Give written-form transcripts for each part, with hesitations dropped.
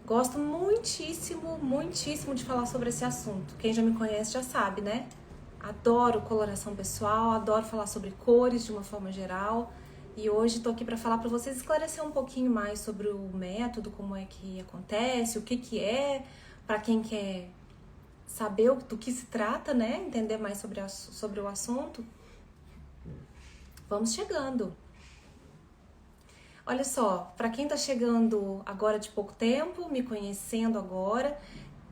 Gosto muitíssimo, muitíssimo de falar sobre esse assunto. Quem já me conhece já sabe, né? Adoro coloração pessoal, adoro falar sobre cores de uma forma geral. E hoje tô aqui para falar para vocês, esclarecer um pouquinho mais sobre o método, como é que acontece, o que é, para quem quer saber do que se trata, né? Entender mais sobre o assunto. Vamos chegando. Olha só, para quem tá chegando agora de pouco tempo, me conhecendo agora,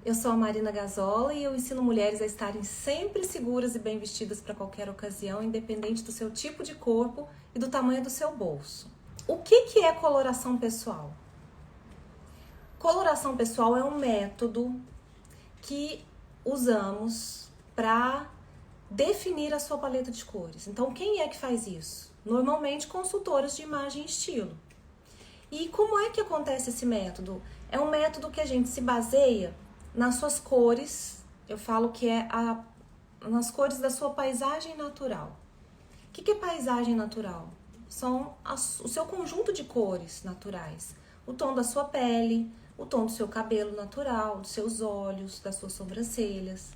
eu sou a Marina Gazzola e eu ensino mulheres a estarem sempre seguras e bem vestidas para qualquer ocasião, independente do seu tipo de corpo e do tamanho do seu bolso. O que é coloração pessoal? Coloração pessoal é um método que usamos para definir a sua paleta de cores. Então, quem é que faz isso? Normalmente, consultoras de imagem e estilo. E como é que acontece esse método? É um método que a gente se baseia nas suas cores, eu falo que é nas cores da sua paisagem natural. O que é paisagem natural? São o seu conjunto de cores naturais. O tom da sua pele, o tom do seu cabelo natural, dos seus olhos, das suas sobrancelhas.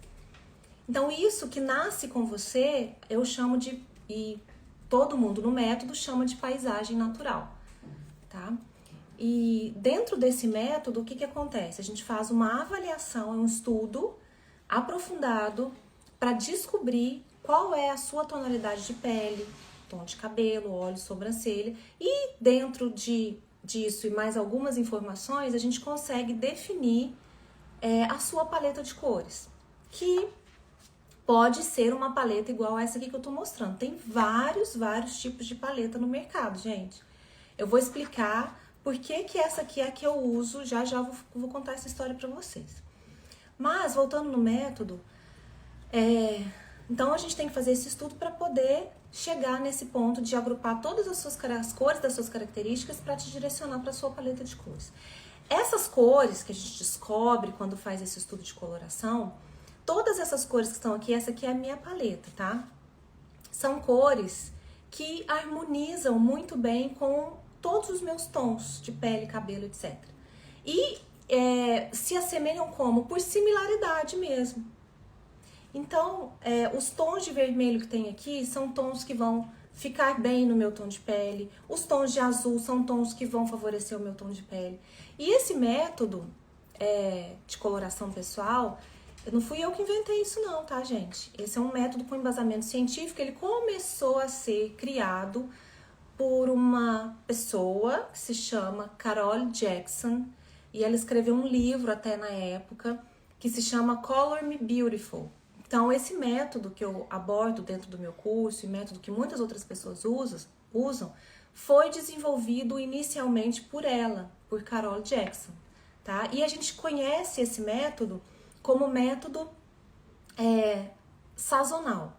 Então, isso que nasce com você, eu chamo de, e todo mundo no método chama de paisagem natural, tá? E dentro desse método, o que acontece? A gente faz uma avaliação, um estudo aprofundado para descobrir qual é a sua tonalidade de pele, tom de cabelo, olhos, sobrancelha. E dentro disso e mais algumas informações, a gente consegue definir a sua paleta de cores, que pode ser uma paleta igual a essa aqui que eu tô mostrando. Tem vários tipos de paleta no mercado, gente. Eu vou explicar por que essa aqui é a que eu uso, já vou contar essa história pra vocês. Mas, voltando no método, então a gente tem que fazer esse estudo para poder chegar nesse ponto de agrupar todas as cores das suas características para te direcionar para a sua paleta de cores. Essas cores que a gente descobre quando faz esse estudo de coloração, todas essas cores que estão aqui, essa aqui é a minha paleta, tá? São cores que harmonizam muito bem com todos os meus tons de pele, cabelo, etc. E se assemelham como? Por similaridade mesmo. Então, os tons de vermelho que tem aqui são tons que vão ficar bem no meu tom de pele. Os tons de azul são tons que vão favorecer o meu tom de pele. E esse método de coloração pessoal, não fui eu que inventei isso não, tá, gente? Esse é um método com embasamento científico. Ele começou a ser criado por uma pessoa que se chama Carol Jackson, e ela escreveu um livro até na época que se chama Color Me Beautiful. Então, esse método que eu abordo dentro do meu curso, e método que muitas outras pessoas usam, foi desenvolvido inicialmente por ela, por Carol Jackson, tá? E a gente conhece esse método como método sazonal.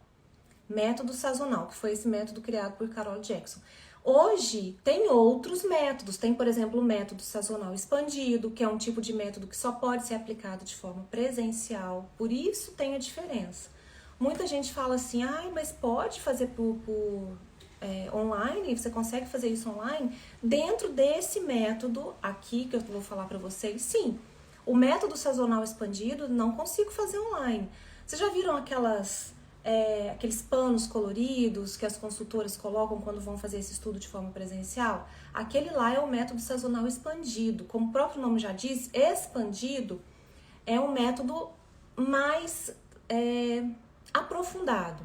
Método sazonal, que foi esse método criado por Carol Jackson. Hoje, tem outros métodos. Tem, por exemplo, o método sazonal expandido, que é um tipo de método que só pode ser aplicado de forma presencial. Por isso tem a diferença. Muita gente fala assim, mas pode fazer por online? Você consegue fazer isso online? Dentro desse método aqui, que eu vou falar para vocês, sim. O método sazonal expandido, não consigo fazer online. Vocês já viram aqueles panos coloridos que as consultoras colocam quando vão fazer esse estudo de forma presencial? Aquele lá é o método sazonal expandido. Como o próprio nome já diz, expandido é um método mais aprofundado.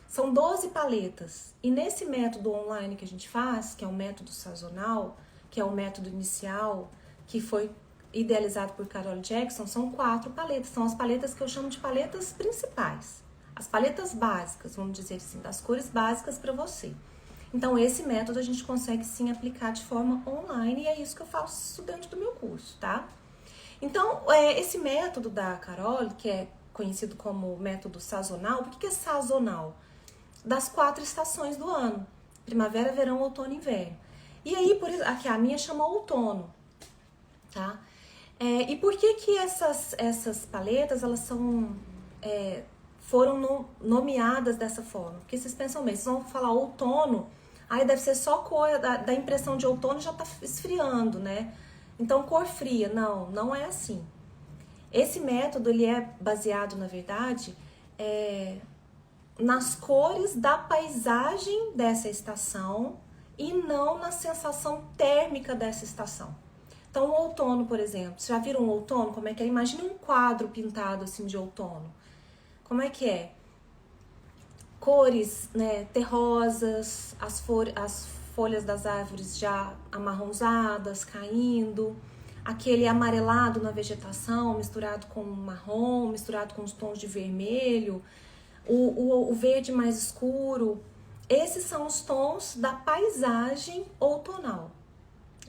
São 12 paletas. E nesse método online que a gente faz, que é o método sazonal, que é o método inicial, que foi idealizado por Carol Jackson, são 4 paletas. São as paletas que eu chamo de paletas principais. As paletas básicas, vamos dizer assim, das cores básicas para você. Então, esse método a gente consegue sim aplicar de forma online e é isso que eu faço dentro do meu curso, tá? Então, esse método da Carol, que é conhecido como método sazonal, por que é sazonal? Das 4 estações do ano: primavera, verão, outono e inverno. E aí, por isso, aqui a minha chama outono, tá? E por que essas paletas, elas foram nomeadas dessa forma? Porque vocês pensam mesmo, vocês vão falar outono, aí deve ser só cor, da impressão de outono já tá esfriando, né? Então, cor fria, não, não é assim. Esse método, ele é baseado, na verdade, nas cores da paisagem dessa estação e não na sensação térmica dessa estação. Então, o outono, por exemplo, vocês já viram um outono? Como é que é? Imagine um quadro pintado assim de outono. Como é que é? Cores, né, terrosas, as folhas das árvores já amarronzadas, caindo, aquele amarelado na vegetação, misturado com marrom, misturado com os tons de vermelho, o verde mais escuro. Esses são os tons da paisagem outonal.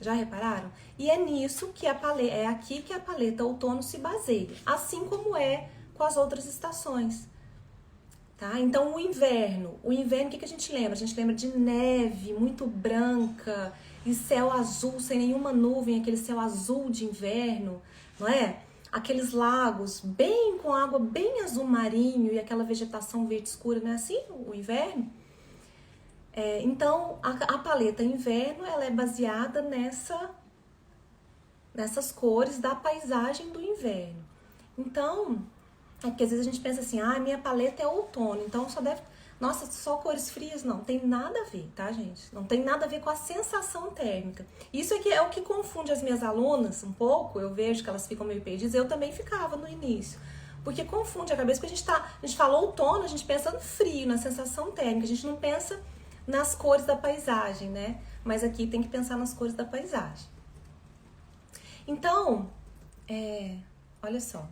Já repararam? E é nisso que é aqui que a paleta outono se baseia, assim como é com as outras estações. Tá? Então o inverno, o que a gente lembra? A gente lembra de neve muito branca e céu azul sem nenhuma nuvem, aquele céu azul de inverno, não é? Aqueles lagos bem com água bem azul marinho e aquela vegetação verde escura, não é assim o inverno? Então a paleta inverno, ela é baseada nessas cores da paisagem do inverno. Então, porque às vezes a gente pensa assim, minha paleta é outono, então nossa, só cores frias. Não, tem nada a ver, tá, gente? Não tem nada a ver com a sensação térmica. Isso aqui é o que confunde as minhas alunas um pouco, eu vejo que elas ficam meio perdidas, eu também ficava no início. Porque confunde a cabeça, porque a gente fala outono, a gente pensa no frio, na sensação térmica, a gente não pensa nas cores da paisagem, né? Mas aqui tem que pensar nas cores da paisagem. Então, olha só.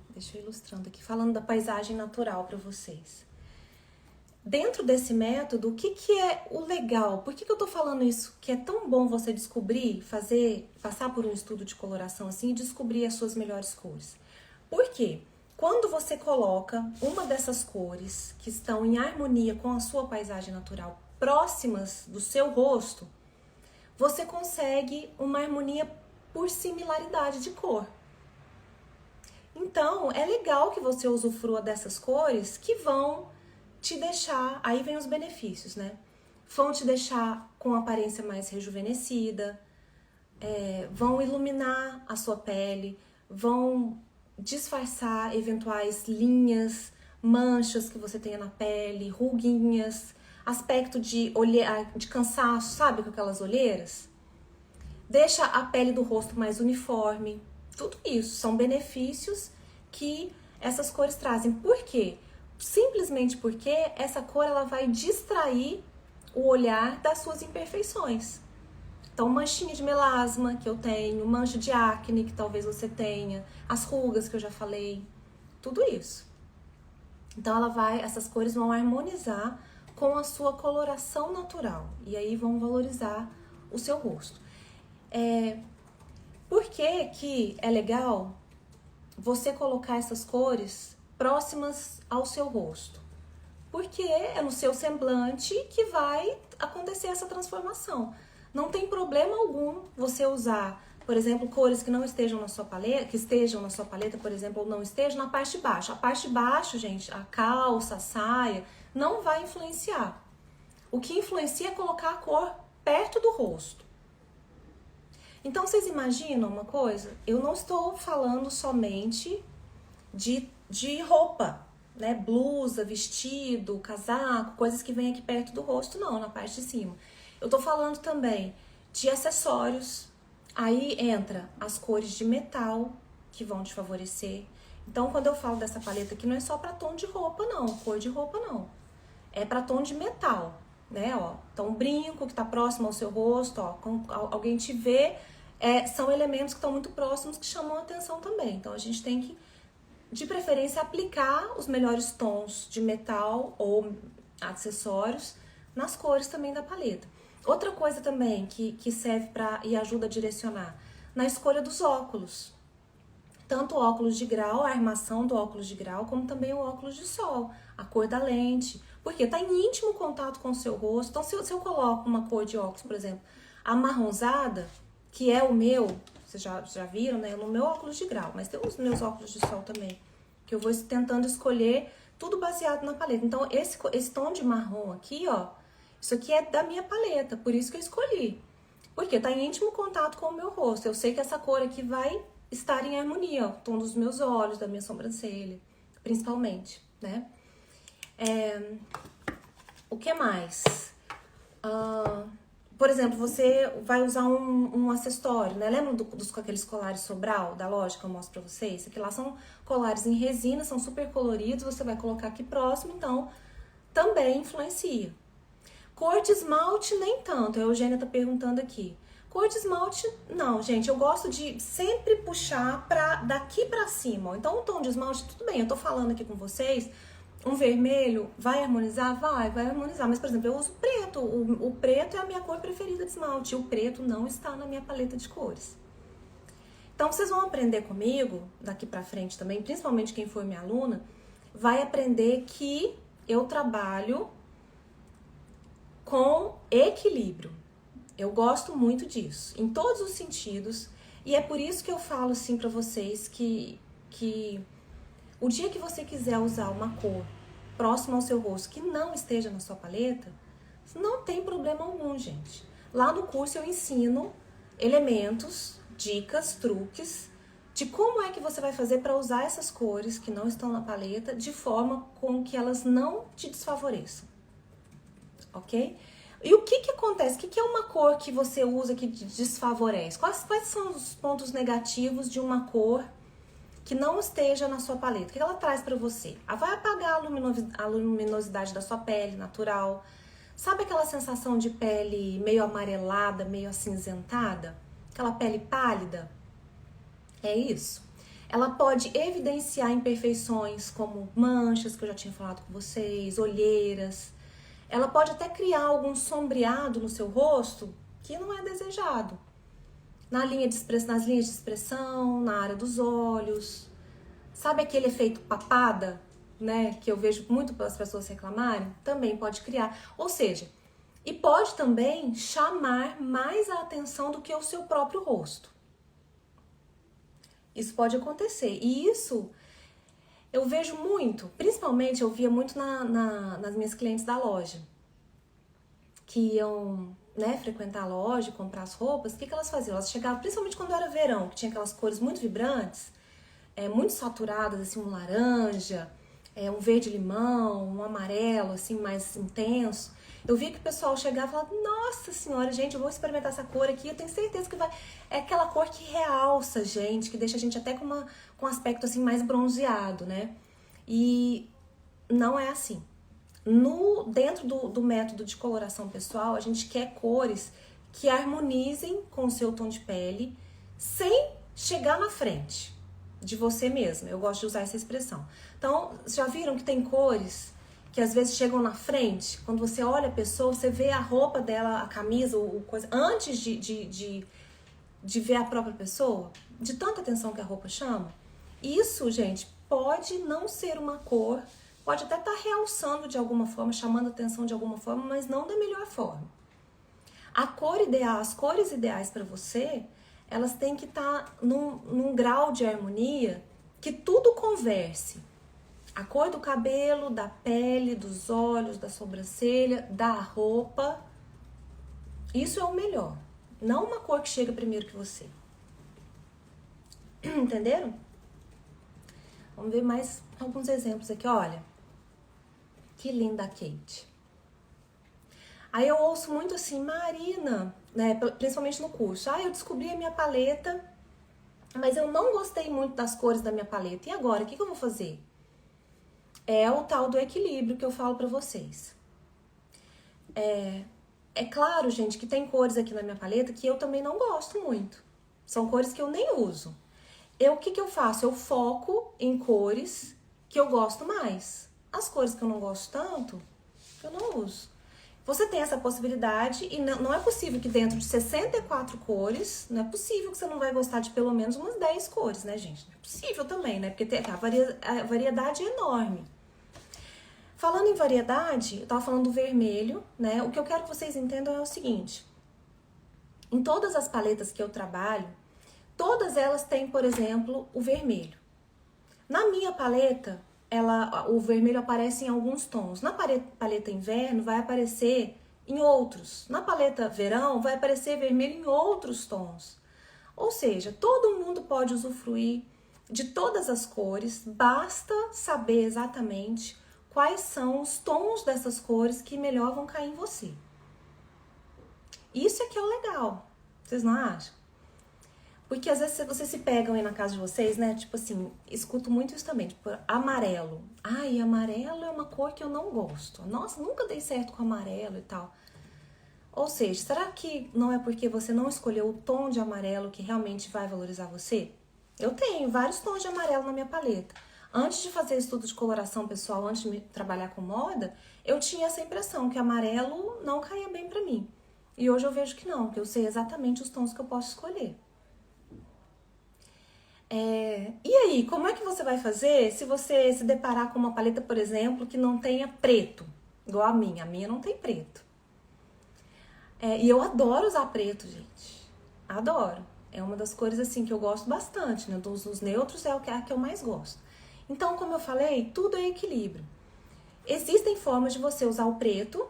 Deixa eu ilustrando aqui, falando da paisagem natural para vocês. Dentro desse método, o que é o legal? Por que eu tô falando isso? Que é tão bom você descobrir, passar por um estudo de coloração assim e descobrir as suas melhores cores. Por quê? Quando você coloca uma dessas cores que estão em harmonia com a sua paisagem natural, próximas do seu rosto, você consegue uma harmonia por similaridade de cor. Então, é legal que você usufrua dessas cores que vão te deixar, aí vem os benefícios, né? Vão te deixar com aparência mais rejuvenescida, vão iluminar a sua pele, vão disfarçar eventuais linhas, manchas que você tenha na pele, ruguinhas, aspecto de cansaço, sabe, com aquelas olheiras? Deixa a pele do rosto mais uniforme. Tudo isso são benefícios que essas cores trazem. Por quê? Simplesmente porque essa cor ela vai distrair o olhar das suas imperfeições. Então, manchinha de melasma que eu tenho, mancha de acne que talvez você tenha, as rugas que eu já falei, tudo isso. Então, essas cores vão harmonizar com a sua coloração natural e aí vão valorizar o seu rosto. Por que é legal você colocar essas cores próximas ao seu rosto? Porque é no seu semblante que vai acontecer essa transformação. Não tem problema algum você usar, por exemplo, cores que não estejam na sua paleta, que estejam na sua paleta, por exemplo, ou não estejam na parte de baixo. A parte de baixo, gente, a calça, a saia, não vai influenciar. O que influencia é colocar a cor perto do rosto. Então, vocês imaginam uma coisa? Eu não estou falando somente de roupa, né? Blusa, vestido, casaco, coisas que vêm aqui perto do rosto, não, na parte de cima. Eu tô falando também de acessórios. Aí entra as cores de metal que vão te favorecer. Então, quando eu falo dessa paleta aqui, não é só para tom de roupa, não, cor de roupa, não. É para tom de metal, né? Ó, então, um brinco que tá próximo ao seu rosto, ó, quando alguém te vê, são elementos que estão muito próximos que chamam a atenção também. Então, a gente tem que, de preferência, aplicar os melhores tons de metal ou acessórios nas cores também da paleta. Outra coisa também que serve e ajuda a direcionar, na escolha dos óculos. Tanto o óculos de grau, a armação do óculos de grau, como também o óculos de sol, a cor da lente. Porque está em íntimo contato com o seu rosto. Então, se eu coloco uma cor de óculos, por exemplo, amarronzada, que é o meu, vocês já viram, né? No meu óculos de grau, mas tem os meus óculos de sol também, que eu vou tentando escolher tudo baseado na paleta. Então, esse tom de marrom aqui, ó, isso aqui é da minha paleta, por isso que eu escolhi. Porque tá em íntimo contato com o meu rosto. Eu sei que essa cor aqui vai estar em harmonia, o tom dos meus olhos, da minha sobrancelha, principalmente, né? O que mais? Por exemplo, você vai usar um acessório, né? Lembra dos aqueles colares Sobral da loja que eu mostro pra vocês? Aqui lá são colares em resina, são super coloridos, você vai colocar aqui próximo, então também influencia. Cor de esmalte, nem tanto. A Eugênia tá perguntando aqui. Cor de esmalte, não, gente. Eu gosto de sempre puxar daqui pra cima. Então, o tom de esmalte, tudo bem. Eu tô falando aqui com vocês. Um vermelho vai harmonizar? Vai harmonizar. Mas, por exemplo, eu uso preto. O preto é a minha cor preferida de esmalte. E o preto não está na minha paleta de cores. Então, vocês vão aprender comigo, daqui pra frente também, principalmente quem for minha aluna, vai aprender que eu trabalho com equilíbrio. Eu gosto muito disso, em todos os sentidos, e é por isso que eu falo assim pra vocês que o dia que você quiser usar uma cor próxima ao seu rosto que não esteja na sua paleta, não tem problema algum, gente. Lá no curso eu ensino elementos, dicas, truques de como é que você vai fazer para usar essas cores que não estão na paleta de forma com que elas não te desfavoreçam. Ok? E o que acontece? O que é uma cor que você usa que te desfavorece? Quais são os pontos negativos de uma cor que não esteja na sua paleta? O que ela traz pra você? Ela vai apagar a luminosidade da sua pele natural. Sabe aquela sensação de pele meio amarelada, meio acinzentada? Aquela pele pálida? É isso. Ela pode evidenciar imperfeições como manchas, que eu já tinha falado com vocês, olheiras. Ela pode até criar algum sombreado no seu rosto que não é desejado. Nas linhas de expressão, na área dos olhos. Sabe aquele efeito papada, né? Que eu vejo muito as pessoas reclamarem? Também pode criar. Ou seja, e pode também chamar mais a atenção do que o seu próprio rosto. Isso pode acontecer. E isso eu vejo muito, principalmente eu via muito nas minhas clientes da loja, que iam, né, frequentar a loja, comprar as roupas. O que elas faziam? Elas chegavam, principalmente quando era verão, que tinha aquelas cores muito vibrantes, muito saturadas, assim, um laranja, um verde-limão, um amarelo, assim, mais intenso. Eu via que o pessoal chegava e falava, nossa senhora, gente, eu vou experimentar essa cor aqui, eu tenho certeza que vai... É aquela cor que realça, gente, que deixa a gente até com um aspecto, assim, mais bronzeado, né? E não é assim. Dentro do método de coloração pessoal, a gente quer cores que harmonizem com o seu tom de pele, sem chegar na frente de você mesma. Eu gosto de usar essa expressão. Então, já viram que tem cores que às vezes chegam na frente? Quando você olha a pessoa, você vê a roupa dela, a camisa, coisa, antes de ver a própria pessoa, de tanta atenção que a roupa chama. Isso, gente, pode não ser uma cor, pode até estar realçando de alguma forma, chamando atenção de alguma forma, mas não da melhor forma. A cor ideal, as cores ideais para você, elas têm que estar num grau de harmonia que tudo converse. A cor do cabelo, da pele, dos olhos, da sobrancelha, da roupa. Isso é o melhor. Não uma cor que chega primeiro que você. Entenderam? Vamos ver mais alguns exemplos aqui. Olha, que linda a Kate. Aí eu ouço muito assim, Marina, né, principalmente no curso. Eu descobri a minha paleta, mas eu não gostei muito das cores da minha paleta. E agora, o que eu vou fazer? É o tal do equilíbrio que eu falo pra vocês. É claro, gente, que tem cores aqui na minha paleta que eu também não gosto muito. São cores que eu nem uso. O que eu faço? Eu foco em cores que eu gosto mais. As cores que eu não gosto tanto, eu não uso. Você tem essa possibilidade e não é possível que dentro de 64 cores, não é possível que você não vai gostar de pelo menos umas 10 cores, né, gente? Não é possível também, né? Porque a variedade é enorme. Falando em variedade, eu tava falando do vermelho, né? O que eu quero que vocês entendam é o seguinte. Em todas as paletas que eu trabalho, todas elas têm, por exemplo, o vermelho. Na minha paleta, o vermelho aparece em alguns tons. Na paleta inverno vai aparecer em outros. Na paleta verão vai aparecer vermelho em outros tons. Ou seja, todo mundo pode usufruir de todas as cores, basta saber exatamente quais são os tons dessas cores que melhor vão cair em você. Isso é que é o legal, vocês não acham? Porque às vezes vocês se pegam aí na casa de vocês, né? Tipo assim, escuto muito isso também, tipo, amarelo. Ai, amarelo é uma cor que eu não gosto. Nossa, nunca dei certo com amarelo e tal. Ou seja, será que não é porque você não escolheu o tom de amarelo que realmente vai valorizar você? Eu tenho vários tons de amarelo na minha paleta. Antes de fazer estudo de coloração pessoal, antes de trabalhar com moda, eu tinha essa impressão que amarelo não caía bem pra mim. E hoje eu vejo que não, que eu sei exatamente os tons que eu posso escolher. E aí, como é que você vai fazer se você se deparar com uma paleta, por exemplo, que não tenha preto? Igual a minha não tem preto. E eu adoro usar preto, gente. Adoro. É uma das cores assim que eu gosto bastante, né? Dos neutros é a que eu mais gosto. Então, como eu falei, tudo é equilíbrio. Existem formas de você usar o preto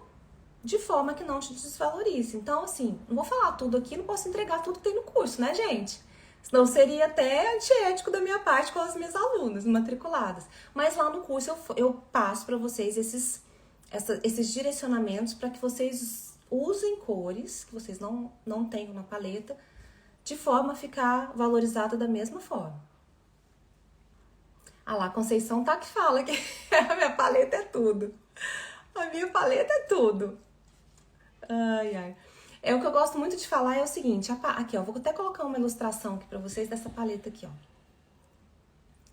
de forma que não te desvalorize. Então, assim, não vou falar tudo aqui, não posso entregar tudo que tem no curso, né, gente? Senão seria até antiético da minha parte com as minhas alunas matriculadas. Mas lá no curso eu passo para vocês esses direcionamentos para que vocês usem cores que vocês não tenham na paleta, de forma a ficar valorizada da mesma forma. Ah lá, a Conceição tá que fala que a minha paleta é tudo. A minha paleta é tudo. Ai, ai. O que eu gosto muito de falar é o seguinte, aqui ó, vou até colocar uma ilustração aqui pra vocês dessa paleta aqui, ó.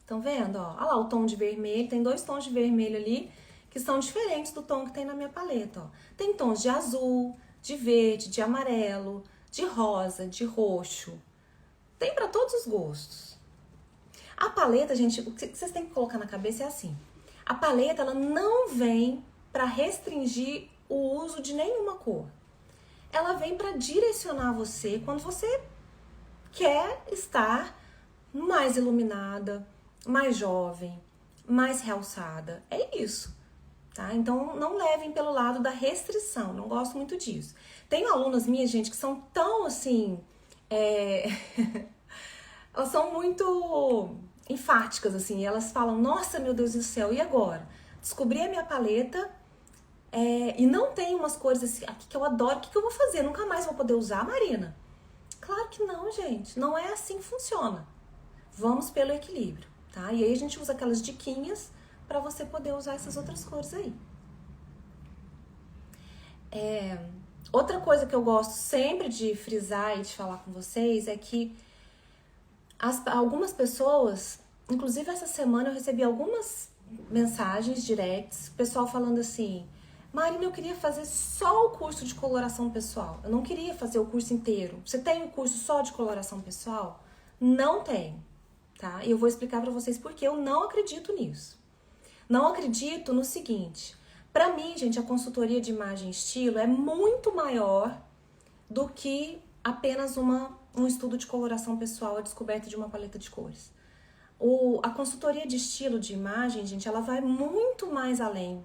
Estão vendo, ó? Olha lá o tom de vermelho, tem 2 tons de vermelho ali, que são diferentes do tom que tem na minha paleta, ó. Tem tons de azul, de verde, de amarelo, de rosa, de roxo. Tem pra todos os gostos. A paleta, gente, o que vocês têm que colocar na cabeça é assim. A paleta, ela não vem pra restringir o uso de nenhuma cor. Ela vem para direcionar você quando você quer estar mais iluminada, mais jovem, mais realçada. É isso, tá? Então, não levem pelo lado da restrição, não gosto muito disso. Tenho alunas minhas, gente, que são tão, assim, elas são muito enfáticas, assim, elas falam, nossa, meu Deus do céu, e agora? Descobri a minha paleta, e não tem umas cores assim, aqui que eu adoro, o que eu vou fazer? Nunca mais vou poder usar, Marina? Claro que não, gente. Não é assim que funciona. Vamos pelo equilíbrio, tá? E aí a gente usa aquelas diquinhas para você poder usar essas outras cores aí. Outra coisa que eu gosto sempre de frisar e de falar com vocês é que algumas pessoas, inclusive essa semana eu recebi algumas mensagens directs, pessoal falando assim, Marina, eu queria fazer só o curso de coloração pessoal. Eu não queria fazer o curso inteiro. Você tem um curso só de coloração pessoal? Não tem, tá? E eu vou explicar pra vocês porque eu não acredito nisso. Não acredito no seguinte. Pra mim, gente, a consultoria de imagem e estilo é muito maior do que apenas um estudo de coloração pessoal, a descoberta de uma paleta de cores. A consultoria de estilo de imagem, gente, ela vai muito mais além.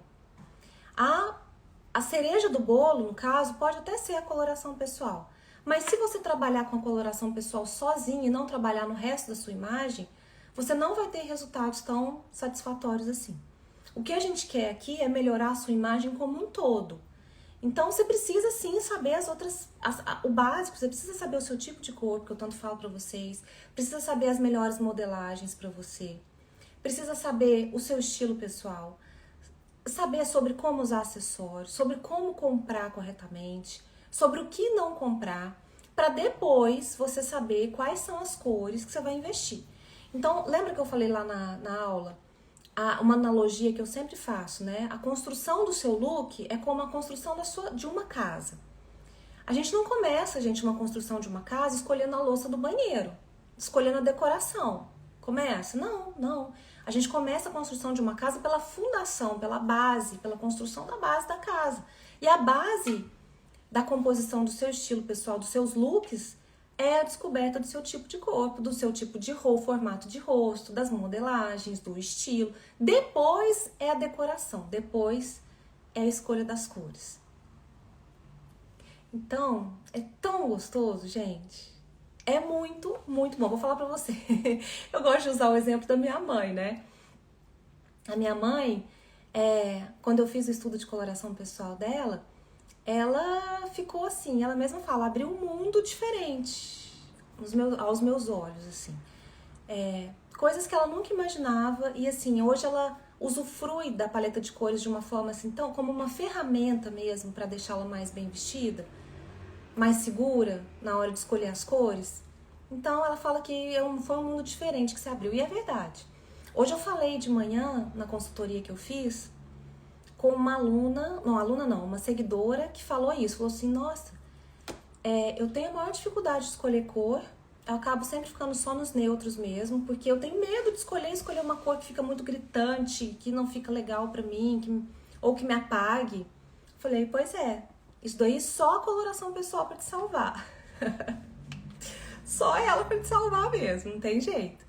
A cereja do bolo, no caso, pode até ser a coloração pessoal. Mas se você trabalhar com a coloração pessoal sozinho e não trabalhar no resto da sua imagem, você não vai ter resultados tão satisfatórios assim. O que a gente quer aqui é melhorar a sua imagem como um todo. Então você precisa sim saber o básico, você precisa saber o seu tipo de corpo, que eu tanto falo pra vocês, precisa saber as melhores modelagens pra você, precisa saber o seu estilo pessoal, saber sobre como usar acessórios, sobre como comprar corretamente, sobre o que não comprar, para depois você saber quais são as cores que você vai investir. Então, lembra que eu falei lá na aula? Uma analogia que eu sempre faço, né? A construção do seu look é como a construção de uma casa. A gente não começa, gente, uma construção de uma casa escolhendo a louça do banheiro, escolhendo a decoração. Começa? Não. A gente começa a construção de uma casa pela fundação, pela base, pela construção da base da casa. E a base da composição do seu estilo pessoal, dos seus looks, é a descoberta do seu tipo de corpo, do seu tipo de formato de rosto, das modelagens, do estilo. Depois é a decoração, depois é a escolha das cores. Então, é tão gostoso, gente. É muito, muito bom. Vou falar pra você. Eu gosto de usar o exemplo da minha mãe, né? A minha mãe, quando eu fiz o estudo de coloração pessoal dela, ela ficou assim, ela mesma fala, abriu um mundo diferente aos meus olhos, assim. Coisas que ela nunca imaginava e assim, hoje ela usufrui da paleta de cores de uma forma assim, tão como uma ferramenta mesmo para deixá-la mais bem vestida, mais segura na hora de escolher as cores. Então ela fala que foi um mundo diferente que se abriu e é verdade. Hoje eu falei de manhã na consultoria que eu fiz com uma uma seguidora que falou isso, falou assim, nossa, eu tenho a maior dificuldade de escolher cor, eu acabo sempre ficando só nos neutros mesmo, porque eu tenho medo de escolher uma cor que fica muito gritante, que não fica legal pra mim, ou que me apague. Falei, pois é, isso daí só a coloração pessoal pra te salvar. Só ela pra te salvar mesmo, não tem jeito.